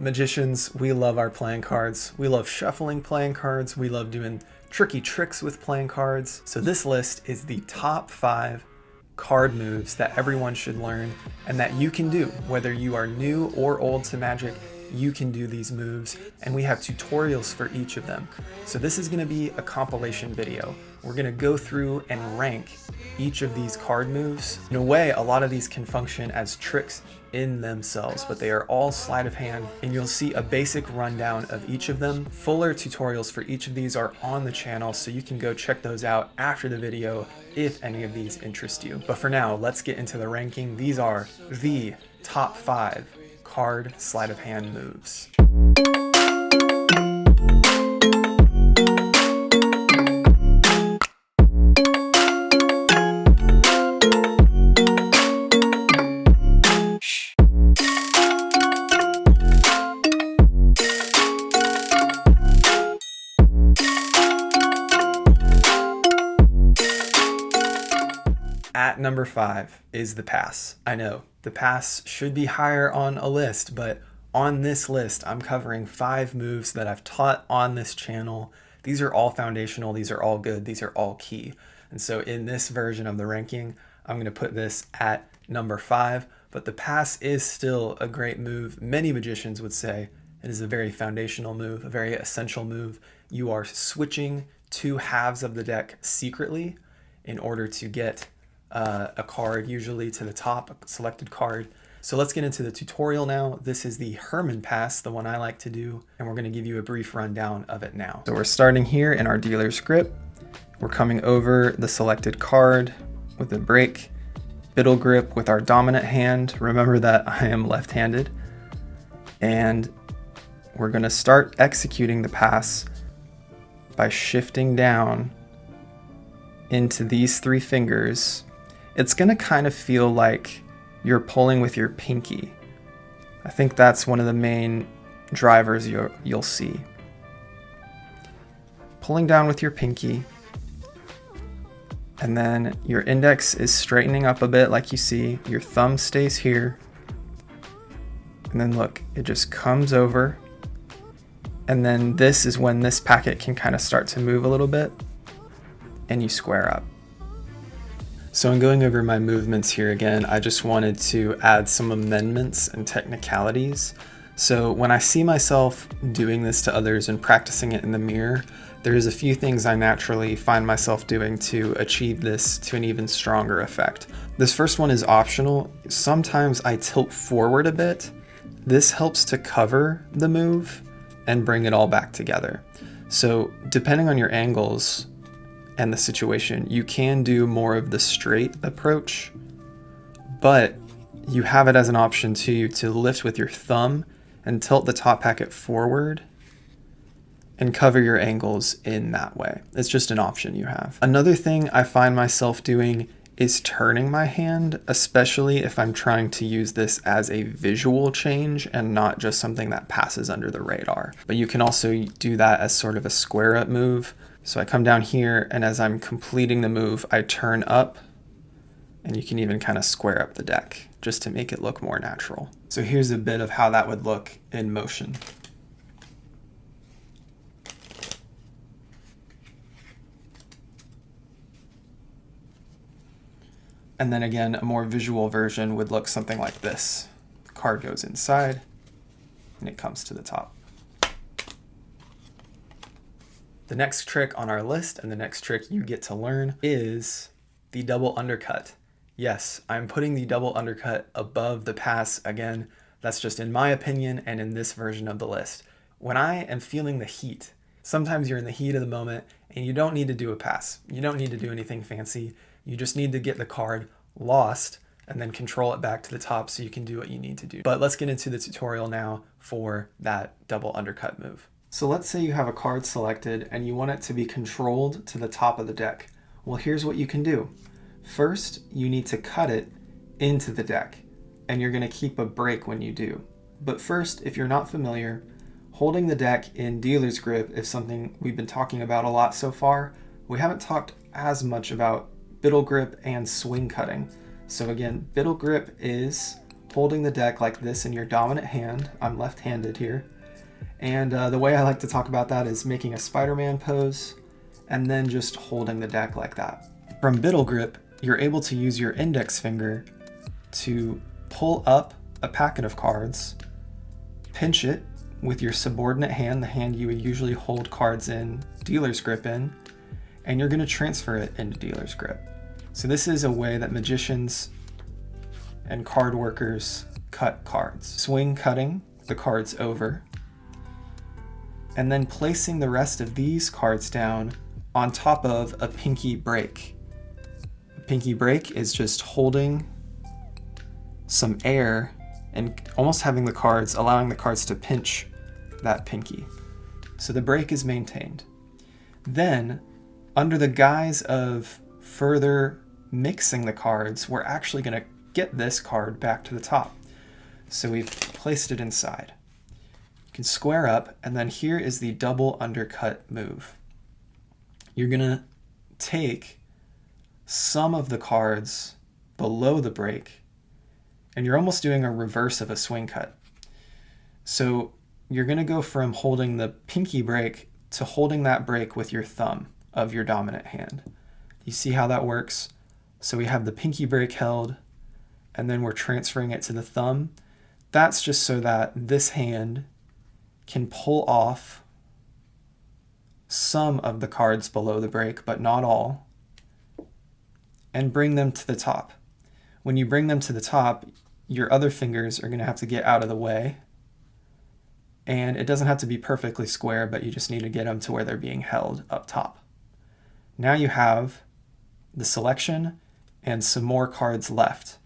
Magicians, we love our playing cards. We love shuffling playing cards. We love doing tricky tricks with playing cards. So this list is the top 5 card moves that everyone should learn and that you can do. Whether you are new or old to Magic, you can do these moves, and we have tutorials for each of them. So this is going to be a compilation video. We're going to go through and rank each of these card moves. In a way, a lot of these can function as tricks in themselves, but they are all sleight of hand, and you'll see a basic rundown of each of them. Fuller tutorials for each of these are on the channel, so you can go check those out after the video if any of these interest you. But for now, let's get into the ranking. These are the top 5 card sleight of hand moves. At number 5 is the pass. I know, the pass should be higher on a list, but on this list, I'm covering 5 moves that I've taught on this channel. These are all foundational, these are all good, these are all key. And so in this version of the ranking, I'm gonna put this at number 5, but the pass is still a great move. Many magicians would say it is a very foundational move, a very essential move. You are switching 2 halves of the deck secretly in order to get a card usually to the top, a selected card. So let's get into the tutorial now. This is the Hermann Pass, the one I like to do, and we're going to give you a brief rundown of it now. So we're starting here in our dealer's grip. We're coming over the selected card with a break, biddle grip with our dominant hand. Remember that I am left-handed. And we're going to start executing the pass by shifting down into these 3 fingers. It's gonna kind of feel like you're pulling with your pinky. I think that's one of the main drivers you'll see. Pulling down with your pinky, and then your index is straightening up a bit like you see. Your thumb stays here, and then look, it just comes over, and then this is when this packet can kind of start to move a little bit, and you square up. So in going over my movements here again, I just wanted to add some amendments and technicalities. So when I see myself doing this to others and practicing it in the mirror, there's a few things I naturally find myself doing to achieve this to an even stronger effect. This first one is optional. Sometimes I tilt forward a bit. This helps to cover the move and bring it all back together. So depending on your angles and the situation, you can do more of the straight approach, but you have it as an option too to lift with your thumb and tilt the top packet forward and cover your angles in that way. It's just an option you have. Another thing I find myself doing is turning my hand, especially if I'm trying to use this as a visual change and not just something that passes under the radar. But you can also do that as sort of a square up move. So I come down here, and as I'm completing the move, I turn up, and you can even kind of square up the deck just to make it look more natural. So here's a bit of how that would look in motion. And then again, a more visual version would look something like this. The card goes inside, and it comes to the top. The next trick on our list, and the next trick you get to learn, is the double undercut. Yes, I'm putting the double undercut above the pass. Again, that's just in my opinion and in this version of the list. When I am feeling the heat, sometimes you're in the heat of the moment and you don't need to do a pass. You don't need to do anything fancy. You just need to get the card lost and then control it back to the top so you can do what you need to do. But let's get into the tutorial now for that double undercut move. So let's say you have a card selected and you want it to be controlled to the top of the deck. Well, here's what you can do. First, you need to cut it into the deck, and you're going to keep a break when you do. But first, if you're not familiar, holding the deck in dealer's grip is something we've been talking about a lot so far. We haven't talked as much about biddle grip and swing cutting. So again, biddle grip is holding the deck like this in your dominant hand. I'm left-handed here. And the way I like to talk about that is making a Spider-Man pose and then just holding the deck like that. From Biddle Grip, you're able to use your index finger to pull up a packet of cards, pinch it with your subordinate hand, the hand you would usually hold cards in dealer's grip in, and you're going to transfer it into dealer's grip. So this is a way that magicians and card workers cut cards. Swing cutting the cards over, and then placing the rest of these cards down on top of a pinky break. A pinky break is just holding some air and almost having the cards, allowing the cards to pinch that pinky. So the break is maintained. Then, under the guise of further mixing the cards, we're actually going to get this card back to the top. So we've placed it inside. You can square up, and then here is the double undercut move. You're going to take some of the cards below the break, and you're almost doing a reverse of a swing cut. So you're going to go from holding the pinky break to holding that break with your thumb of your dominant hand. You see how that works? So we have the pinky break held, and then we're transferring it to the thumb. That's just so that this hand can pull off some of the cards below the break, but not all, and bring them to the top. When you bring them to the top, your other fingers are going to have to get out of the way. And it doesn't have to be perfectly square, but you just need to get them to where they're being held up top. Now you have the selection and some more cards left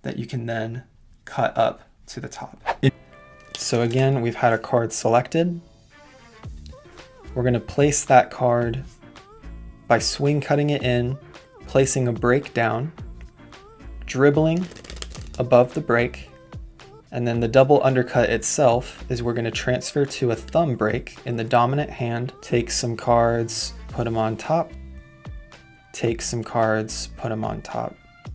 that you can then cut up to the top. So again, we've had a card selected. We're going to place that card by swing cutting it in, placing a break down, dribbling above the break, and then the double undercut itself is we're going to transfer to a thumb break in the dominant hand, take some cards, put them on top, take some cards, put them on top,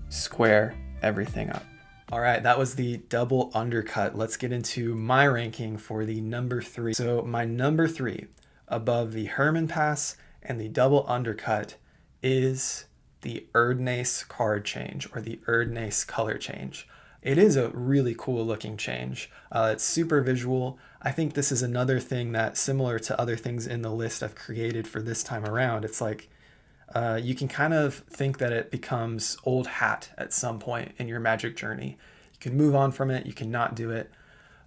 square everything up. All right, that was the double undercut. Let's get into my ranking for the number 3. So my number 3 above the Hermann Pass and the double undercut is the Erdnase card change, or the Erdnase color change. It is a really cool looking change. It's super visual. I think this is another thing that, similar to other things in the list I've created for this time around, it's like you can kind of think that it becomes old hat at some point in your magic journey. You can move on from it, you can not do it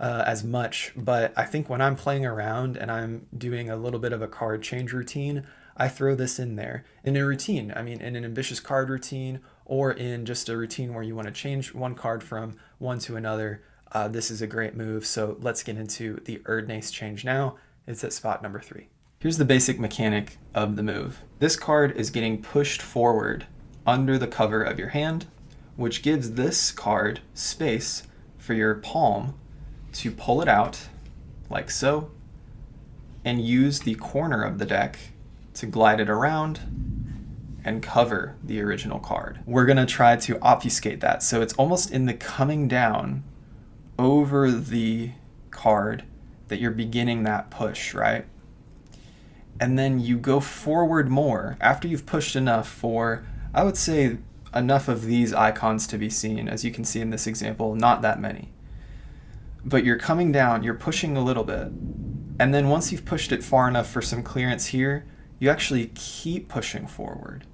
as much, but I think when I'm playing around and I'm doing a little bit of a card change routine, I throw this in there. In a routine, I mean in an ambitious card routine, or in just a routine where you want to change one card from one to another, this is a great move. So let's get into the Erdnase change now. It's at spot number 3. Here's the basic mechanic of the move. This card is getting pushed forward under the cover of your hand, which gives this card space for your palm to pull it out like so, and use the corner of the deck to glide it around and cover the original card. We're gonna try to obfuscate that. So it's almost in the coming down over the card that you're beginning that push, right? And then you go forward more after you've pushed enough for, I would say, enough of these icons to be seen. As you can see in this example, not that many. But you're coming down, you're pushing a little bit. And then once you've pushed it far enough for some clearance here, you actually keep pushing forward.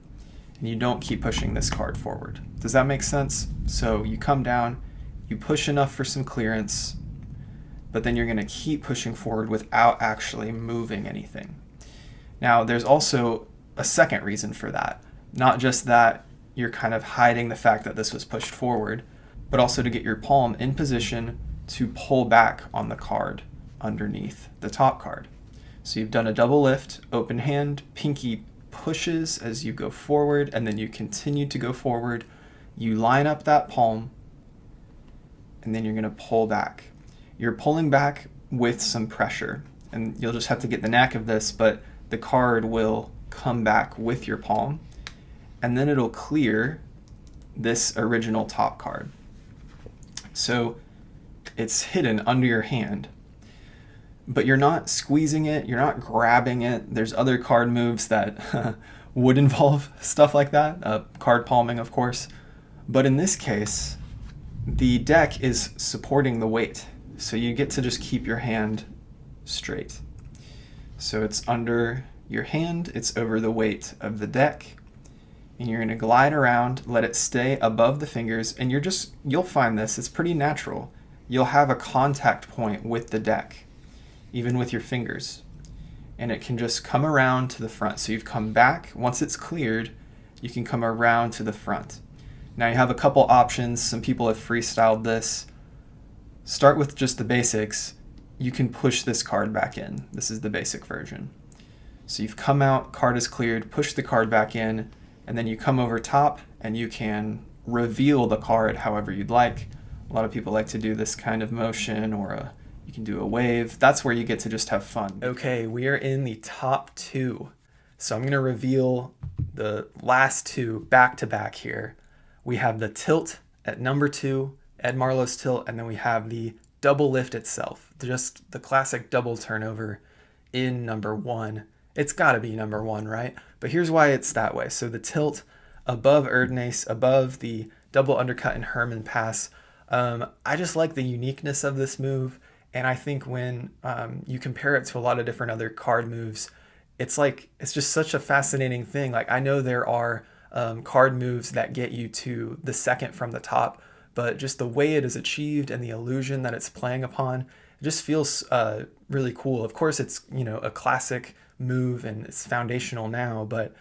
And you don't keep pushing this card forward. Does that make sense? So you come down, you push enough for some clearance, but then you're going to keep pushing forward without actually moving anything. Now, there's also a second reason for that. Not just that you're kind of hiding the fact that this was pushed forward, but also to get your palm in position to pull back on the card underneath the top card. So you've done a double lift, open hand, pinky pushes as you go forward, and then you continue to go forward. You line up that palm, and then you're going to pull back. You're pulling back with some pressure, and you'll just have to get the knack of this, but the card will come back with your palm, and then it'll clear this original top card. So it's hidden under your hand, but you're not squeezing it, you're not grabbing it. There's other card moves that would involve stuff like that, card palming, of course. But in this case, the deck is supporting the weight, so you get to just keep your hand straight. So it's under your hand, it's over the weight of the deck, and you're gonna glide around, let it stay above the fingers, and you'll find this, it's pretty natural. You'll have a contact point with the deck, even with your fingers, and it can just come around to the front. So you've come back, once it's cleared, you can come around to the front. Now you have a couple options, some people have freestyled this. Start with just the basics. You can push this card back in. This is the basic version. So you've come out, card is cleared, push the card back in, and then you come over top and you can reveal the card however you'd like. A lot of people like to do this kind of motion, or you can do a wave. That's where you get to just have fun. Okay, we are in the top two. So I'm gonna reveal the last two back to back here. We have the tilt at number 2, Ed Marlo's tilt, and then we have the double lift itself, just the classic double turnover in number 1. It's gotta be number 1, right? But here's why it's that way. So the tilt above Erdnase, above the double undercut and Hermann Pass. I just like the uniqueness of this move, and I think when you compare it to a lot of different other card moves, it's just such a fascinating thing. Like, I know there are card moves that get you to the second from the top, but just the way it is achieved and the illusion that it's playing upon, it just feels really cool. Of course, it's, you know, a classic move and it's foundational now, but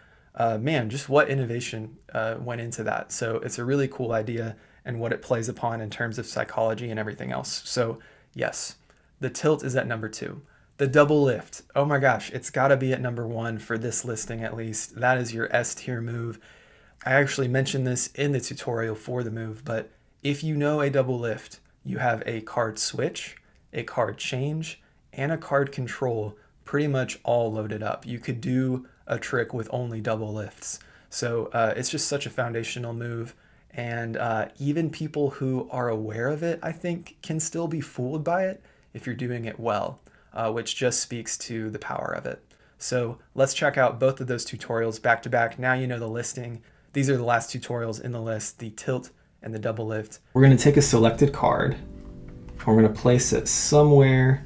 man, just what innovation went into that. So it's a really cool idea, and what it plays upon in terms of psychology and everything else. So yes, the tilt is at number 2. The double lift, oh my gosh, it's gotta be at number 1 for this listing at least. That is your S tier move. I actually mentioned this in the tutorial for the move, but if you know a double lift, you have a card switch, a card change, and a card control pretty much all loaded up. You could do a trick with only double lifts. So it's just such a foundational move, and even people who are aware of it, I think, can still be fooled by it if you're doing it well, which just speaks to the power of it. So let's check out both of those tutorials back to back. Now you know the listing. These are the last tutorials in the list, the tilt and the double lift. We're gonna take a selected card, and we're gonna place it somewhere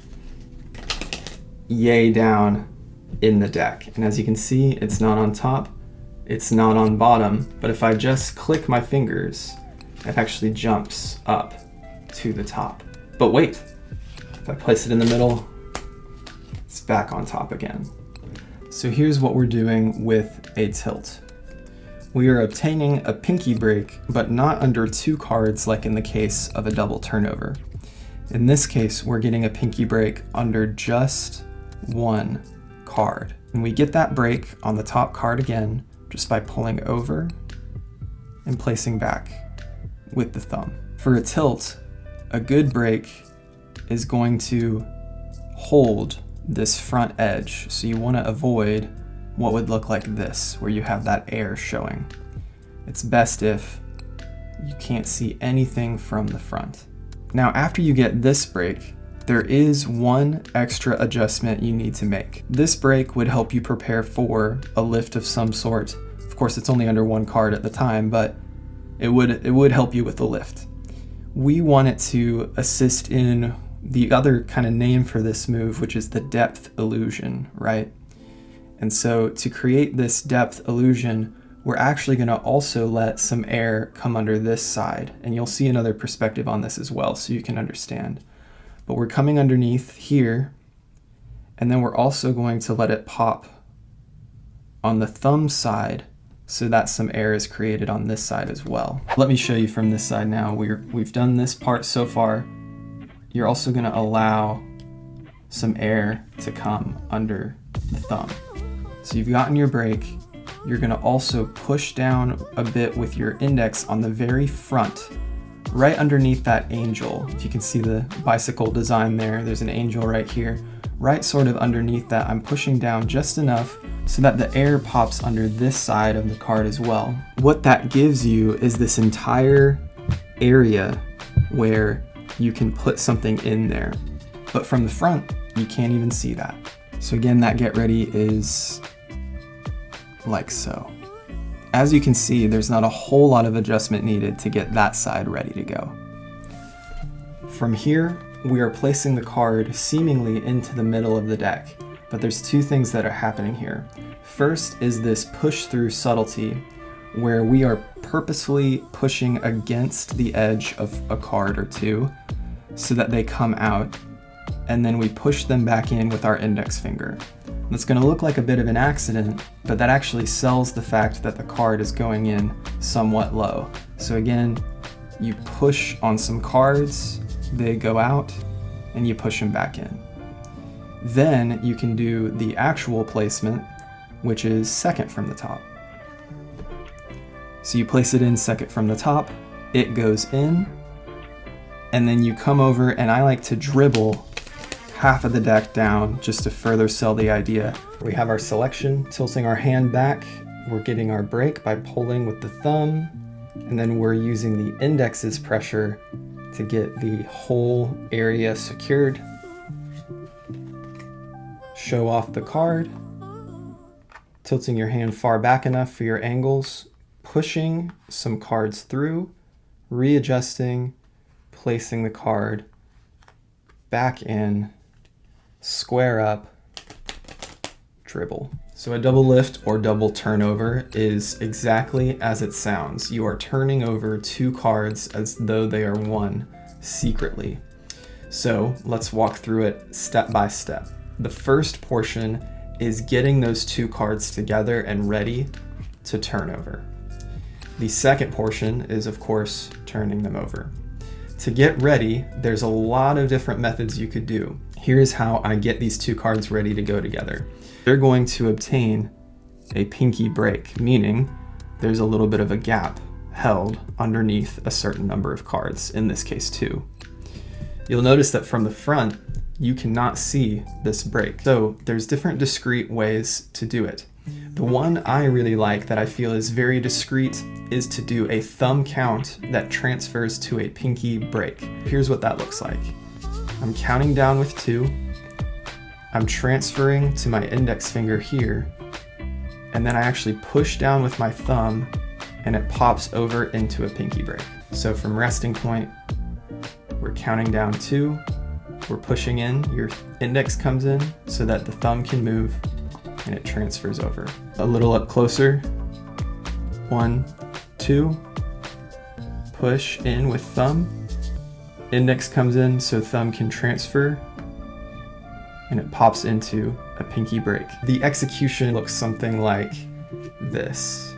yay down in the deck. And as you can see, it's not on top, it's not on bottom, but if I just click my fingers, it actually jumps up to the top. But wait, if I place it in the middle, it's back on top again. So here's what we're doing with a tilt. We are obtaining a pinky break, but not under 2 cards like in the case of a double turnover. In this case, we're getting a pinky break under just 1 card. And we get that break on the top card again, just by pulling over and placing back with the thumb. For a tilt, a good break is going to hold this front edge. So you want to avoid what would look like this, where you have that air showing. It's best if you can't see anything from the front. Now, after you get this break, there is one extra adjustment you need to make. This break would help you prepare for a lift of some sort. Of course, it's only under 1 card at the time, but it would help you with the lift. We want it to assist in the other kind of name for this move, which is the depth illusion, right? And so to create this depth illusion, we're actually going to also let some air come under this side, and you'll see another perspective on this as well so you can understand. But we're coming underneath here, and then we're also going to let it pop on the thumb side so that some air is created on this side as well. Let me show you from this side now. We've done this part so far. You're also going to allow some air to come under the thumb. So you've gotten your break. You're going to also push down a bit with your index on the very front, right underneath that angel. If you can see the bicycle design there's an angel right here. Right sort of underneath that, I'm pushing down just enough so that the air pops under this side of the card as well. What that gives you is this entire area where you can put something in there. But from the front, you can't even see that. So again, that get ready is like so. As you can see, there's not a whole lot of adjustment needed to get that side ready to go. From here, we are placing the card seemingly into the middle of the deck, but there's two things that are happening here. First is this push-through subtlety, where we are purposefully pushing against the edge of a card or two so that they come out, and then we push them back in with our index finger. That's going to look like a bit of an accident, but that actually sells the fact that the card is going in somewhat low. So again, you push on some cards, they go out, and you push them back in. Then you can do the actual placement, which is second from the top. So you place it in second from the top, it goes in, and then you come over, and I like to dribble half of the deck down just to further sell the idea. We have our selection, tilting our hand back, we're getting our break by pulling with the thumb, and then we're using the index's pressure to get the whole area secured. Show off the card, tilting your hand far back enough for your angles, pushing some cards through, readjusting, placing the card back in, square up, dribble. So a double lift or double turnover is exactly as it sounds. You are turning over two cards as though they are one secretly. So let's walk through it step by step. The first portion is getting those two cards together and ready to turn over. The second portion is, of course, turning them over. To get ready, there's a lot of different methods you could do. Here's how I get these two cards ready to go together. They're going to obtain a pinky break, meaning there's a little bit of a gap held underneath a certain number of cards, in this case 2. You'll notice that from the front, you cannot see this break. So there's different discrete ways to do it. The one I really like that I feel is very discreet is to do a thumb count that transfers to a pinky break. Here's what that looks like. I'm counting down with 2. I'm transferring to my index finger here, and then I actually push down with my thumb and it pops over into a pinky break. So from resting point, we're counting down 2, we're pushing in, your index comes in so that the thumb can move and it transfers over. A little up closer, 1, 2, push in with thumb, index comes in so thumb can transfer, and it pops into a pinky break. The execution looks something like this.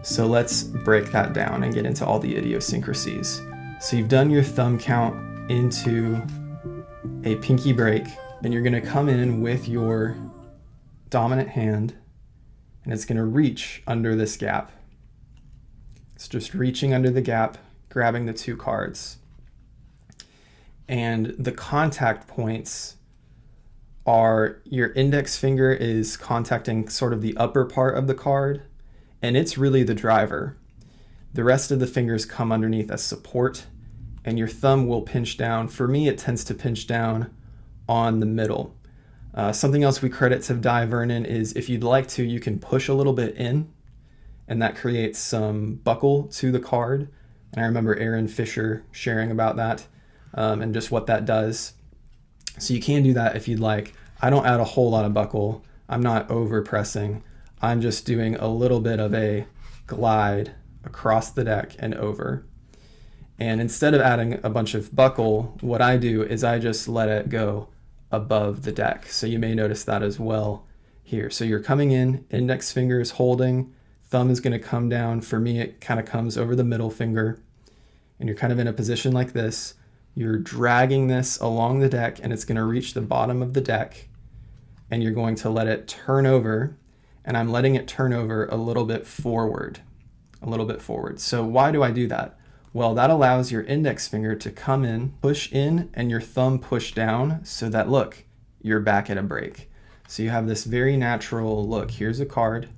So let's break that down and get into all the idiosyncrasies. So you've done your thumb count into a pinky break, and you're gonna come in with your dominant hand, and it's gonna reach under this gap. It's just reaching under the gap, grabbing the two cards. And the contact points are your index finger is contacting sort of the upper part of the card, and it's really the driver. The rest of the fingers come underneath as support, and your thumb will pinch down. For me, it tends to pinch down on the middle. Something else we credit to Di Vernon is if you'd like to, you can push a little bit in, and that creates some buckle to the card. And I remember Aaron Fisher sharing about that and just what that does. So you can do that if you'd like. I don't add a whole lot of buckle. I'm not over pressing. I'm just doing a little bit of a glide across the deck and over. And instead of adding a bunch of buckle, what I do is I just let it go above the deck. So you may notice that as well here. So you're coming in, index finger is holding, thumb is going to come down. For me, it kind of comes over the middle finger, and you're kind of in a position like this. You're dragging this along the deck, and it's going to reach the bottom of the deck, and you're going to let it turn over, and I'm letting it turn over a little bit forward. So why do I do that? Well, that allows your index finger to come in, push in, and your thumb push down so that, look, you're back at a break. So you have this very natural look. Here's a card,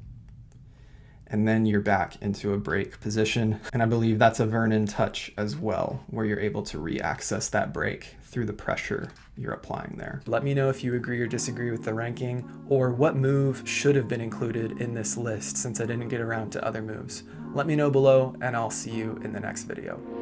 and then you're back into a break position. And I believe that's a Vernon touch as well, where you're able to re-access that break through the pressure you're applying there. Let me know if you agree or disagree with the ranking, or what move should have been included in this list since I didn't get around to other moves. Let me know below, and I'll see you in the next video.